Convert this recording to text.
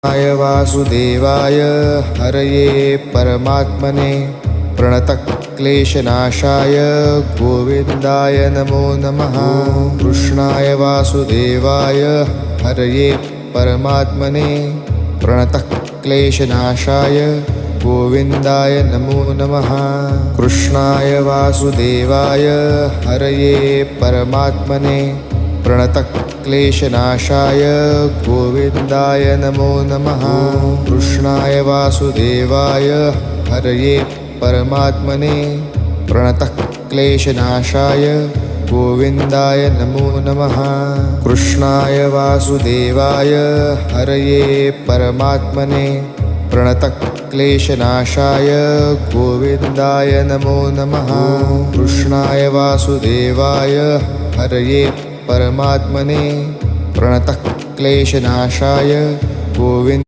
कृष्णाय वासुदेवाय हरये परमात्मने प्रणतक्लेशनाशाय गोविन्दाय नमो नमः। कृष्णाय वासुदेवाय हरये परमात्मने प्रणतक्लेशनाशाय गोविन्दाय नमो नमः। कृष्णाय वासुदेवाय हरये परमात्मने प्रणतक्लेशनाशाय गोविन्दाय नमो नमः। कृष्णाय वासुदेवाय हरये परमात्मने प्रणतक्लेशनाशाय गोविन्दाय नमो नमः। कृष्णाय वासुदेवाय हरये परमात्मने प्रणतक्लेशनाशाय गोविन्दाय नमो नमः। कृष्णाय वासुदेवाय हरये परमात्मने प्रणतक्लेशनाशाय गोविन्द